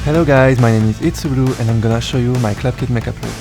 Hello guys, my name is YAS BOO QUEEN and I'm gonna show you my club kit makeup look.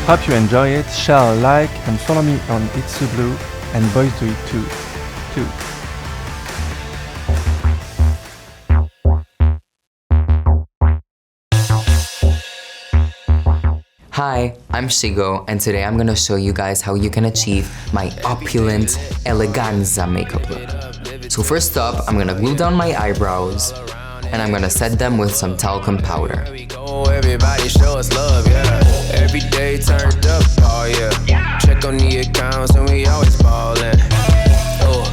Hope you enjoy it, share, like and follow me on YAS BOO QUEEN and boys do it too. Hi, I'm Shigo and today I'm gonna show you guys how you can achieve my opulent eleganza makeup look. So first up, I'm gonna glue down my eyebrows and I'm gonna set them with some talcum powder. Everybody show us love, yeah. Every day turned up, oh yeah. Check on the accounts and we always ballin'. Oh,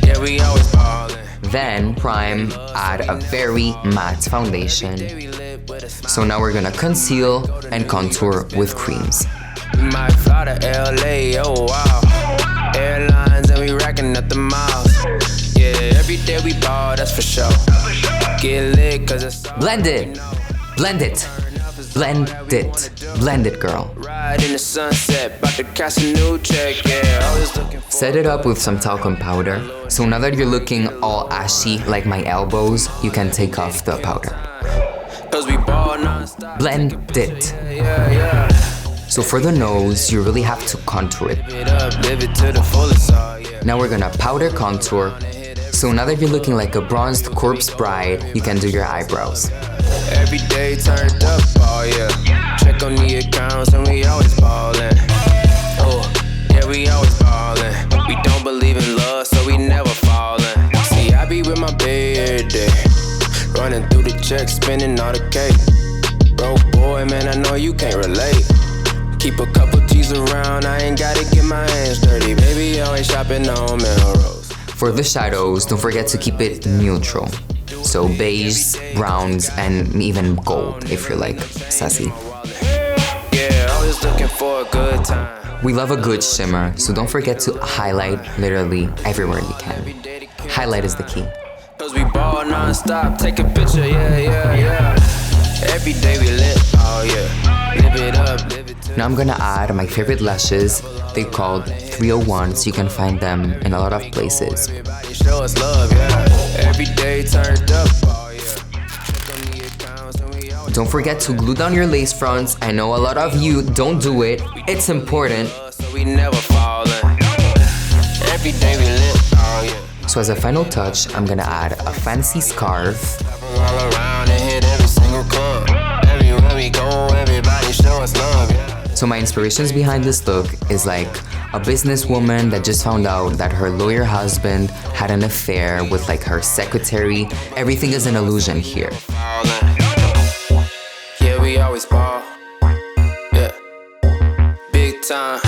yeah, we always ballin'. Then prime, add a very matte foundation. So now we're gonna conceal and contour with creams. We might fly to LA, oh wow. Airlines and we racking up the miles. Yeah, every day we ball, that's for sure. Get lit cause it's blend it, blend it, blend it, blend it, girl. Ride in the sunset, about to cash a new check, yeah. Set it up with some talcum powder. So now that you're looking all ashy like my elbows, you can take off the powder. Blend it. So for the nose, you really have to contour it. Now we're gonna powder contour. So now that you're looking like a bronzed corpse bride, you can do your eyebrows. Every day turned up, oh yeah. Check on the accounts and we always ballin'. Oh, yeah, we always ballin'. We don't believe in love, so we never fallin'. See, I be with my babe every day. Running through the checks, spending all the cake. Broke boy, man, I know you can't relate. Keep a couple G's around, I ain't gotta get my hands dirty. Baby, always shopping on Melrose. For the shadows, don't forget to keep it neutral. So beige, browns, and even gold if you're like sassy. Yeah, always looking for a good time. We love a good shimmer, so don't forget to highlight literally everywhere you can. Highlight is the key. Cause we ball non-stop, take a picture, yeah. Every day we lit, oh yeah. Live it up, live it to. Now I'm gonna add my favorite lashes. They're called 301, so you can find them in a lot of places. Everybody show us love, yeah. Every day turned up, oh yeah. Check on the accounts and we always. Don't forget to glue down your lace fronts. I know a lot of you don't do it. It's important. So we never falling. Every day we lit, oh yeah. So as a final touch, I'm gonna add a fancy scarf. All around and hit every single club. Everywhere we go, everybody show us love, yeah. So my inspirations behind this look is like a businesswoman that just found out that her lawyer husband had an affair with like her secretary. Everything is an illusion here. Yeah, we always ball. Yeah. Big time.